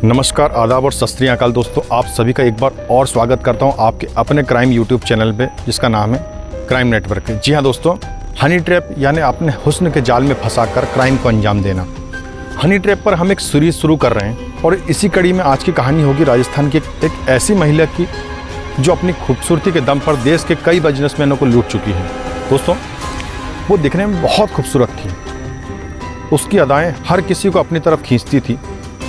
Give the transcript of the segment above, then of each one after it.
नमस्कार, आदाब और सत श्री अकाल दोस्तों। आप सभी का एक बार और स्वागत करता हूं आपके अपने क्राइम यूट्यूब चैनल पे, जिसका नाम है क्राइम नेटवर्क। जी हां दोस्तों, हनी ट्रैप यानी अपने हुस्न के जाल में फंसाकर क्राइम को अंजाम देना। हनी ट्रैप पर हम एक सीरीज शुरू कर रहे हैं और इसी कड़ी में आज की कहानी होगी राजस्थान की एक ऐसी महिला की जो अपनी खूबसूरती के दम पर देश के कई बिजनेसमैनों को लूट चुकी है। दोस्तों, वो दिखने में बहुत खूबसूरत थी, उसकी अदाएँ हर किसी को अपनी तरफ खींचती थी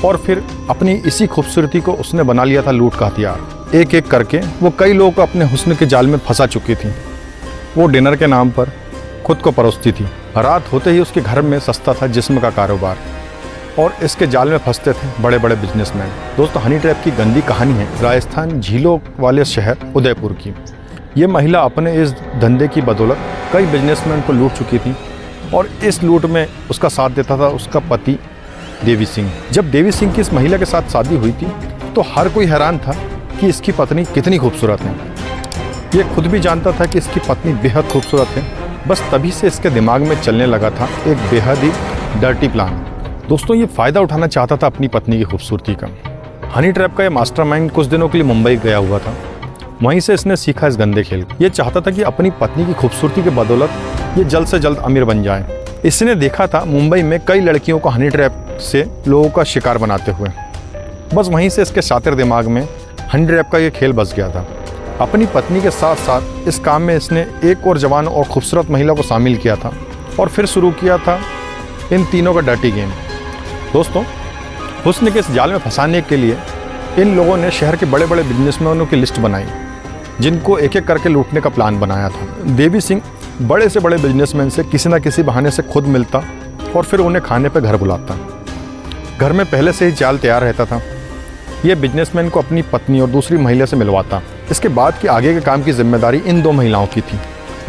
और फिर अपनी इसी खूबसूरती को उसने बना लिया था लूट का हथियार। एक एक करके वो कई लोगों को अपने हुस्न के जाल में फंसा चुकी थी। वो डिनर के नाम पर खुद को परोसती थी। रात होते ही उसके घर में सस्ता था जिस्म का कारोबार और इसके जाल में फंसते थे बड़े बड़े बिजनेसमैन। दोस्तों, हनी ट्रैप की गंदी कहानी है राजस्थान झीलों वाले शहर उदयपुर की। ये महिला अपने इस धंधे की बदौलत कई बिजनेसमैन को लूट चुकी थी और इस लूट में उसका साथ देता था उसका पति देवी सिंह। जब देवी सिंह की इस महिला के साथ शादी हुई थी तो हर कोई हैरान था कि इसकी पत्नी कितनी खूबसूरत है। ये खुद भी जानता था कि इसकी पत्नी बेहद खूबसूरत है। बस तभी से इसके दिमाग में चलने लगा था एक बेहद ही डर्टी प्लान। दोस्तों, ये फ़ायदा उठाना चाहता था अपनी पत्नी की खूबसूरती का। हनी ट्रैप का ये मास्टरमाइंड कुछ दिनों के लिए मुंबई गया हुआ था। वहीं से इसने सीखा इस गंदे खेल। ये चाहता था कि अपनी पत्नी की खूबसूरती के बदौलत ये जल्द से जल्द अमीर बन जाए। इसने देखा था मुंबई में कई लड़कियों को हनी ट्रैप से लोगों का शिकार बनाते हुए। बस वहीं से इसके शातिर दिमाग में हनी ट्रैप का ये खेल बस गया था। अपनी पत्नी के साथ साथ इस काम में इसने एक और जवान और खूबसूरत महिला को शामिल किया था और फिर शुरू किया था इन तीनों का डर्टी गेम। दोस्तों, हुस्न के इस जाल में फंसाने के लिए इन लोगों ने शहर के बड़े बड़े बिजनेसमैनों की लिस्ट बनाई जिनको एक एक करके लूटने का प्लान बनाया था। देवी सिंह बड़े से बड़े बिजनेसमैन से किसी न किसी बहाने से खुद मिलता और फिर उन्हें खाने पर घर बुलाता। घर में पहले से ही जाल तैयार रहता था। ये बिजनेसमैन को अपनी पत्नी और दूसरी महिला से मिलवाता। इसके बाद की आगे के काम की जिम्मेदारी इन दो महिलाओं की थी।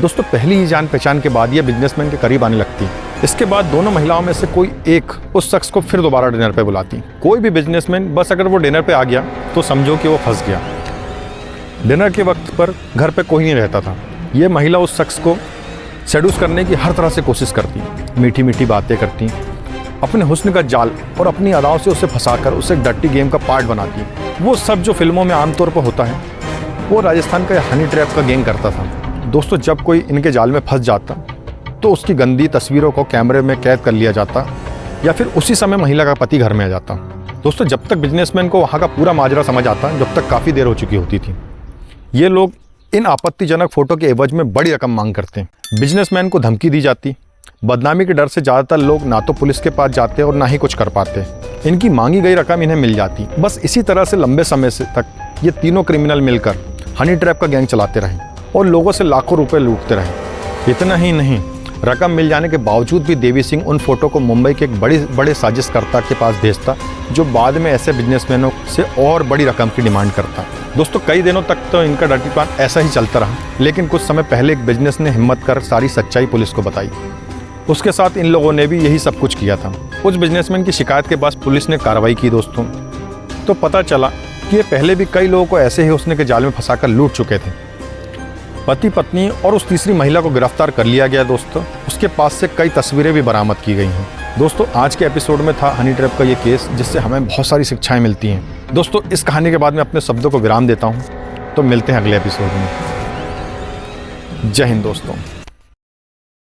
दोस्तों, पहली ही जान पहचान के बाद ये बिजनेसमैन के करीब आने लगती। इसके बाद दोनों महिलाओं में से कोई एक उस शख्स को फिर दोबारा डिनर पे बुलाती। कोई भी बिजनेसमैन बस अगर वो डिनर पे आ गया तो समझो कि वो फंस गया। डिनर के वक्त पर घर पे कोई नहीं रहता था। ये महिला उस शख्स को सेड्यूस करने की हर तरह से कोशिश करती, मीठी मीठी बातें करती, अपने हुस्न का जाल और अपनी अदाओं से उसे फंसाकर उसे डर्टी गेम का पार्ट बनाती। वो सब जो फिल्मों में आमतौर पर होता है वो राजस्थान का हनी ट्रैप का गैंग करता था। दोस्तों, जब कोई इनके जाल में फंस जाता तो उसकी गंदी तस्वीरों को कैमरे में कैद कर लिया जाता या फिर उसी समय महिला का पति घर में आ जाता। दोस्तों, जब तक बिजनेसमैन को वहाँ का पूरा माजरा समझ आता, जब तक काफ़ी देर हो चुकी होती थी। ये लोग इन आपत्तिजनक फोटो के एवज में बड़ी रकम मांग करते हैं। बिजनेसमैन को धमकी दी जाती। बदनामी के डर से ज़्यादातर लोग ना तो पुलिस के पास जाते और ना ही कुछ कर पाते। इनकी मांगी गई रकम इन्हें मिल जाती। बस इसी तरह से लंबे समय से तक ये तीनों क्रिमिनल मिलकर हनी ट्रैप का गैंग चलाते रहे और लोगों से लाखों रुपए लूटते रहे। इतना ही नहीं, रकम मिल जाने के बावजूद भी देवी सिंह उन फोटो को मुंबई के एक बड़े साजिशकर्ता के पास भेजता जो बाद में ऐसे बिजनेसमैनों से और बड़ी रकम की डिमांड करता। दोस्तों, कई दिनों तक तो इनका डर्टी प्लान ऐसा ही चलता रहा, लेकिन कुछ समय पहले एक बिजनेस ने हिम्मत कर सारी सच्चाई पुलिस को बताई। उसके साथ इन लोगों ने भी यही सब कुछ किया था। उस बिजनेसमैन की शिकायत के बाद पुलिस ने कार्रवाई की दोस्तों, तो पता चला कि ये पहले भी कई लोगों को ऐसे ही हुस्न के जाल में फंसाकर लूट चुके थे। पति पत्नी और उस तीसरी महिला को गिरफ्तार कर लिया गया। दोस्तों, उसके पास से कई तस्वीरें भी बरामद की गई हैं। दोस्तों, आज के एपिसोड में था हनी ट्रैप का ये केस, जिससे हमें बहुत सारी शिक्षाएं मिलती हैं। दोस्तों, इस कहानी के बाद मैं अपने शब्दों को विराम देता हूं, तो मिलते हैं अगले एपिसोड में। जय हिंद दोस्तों।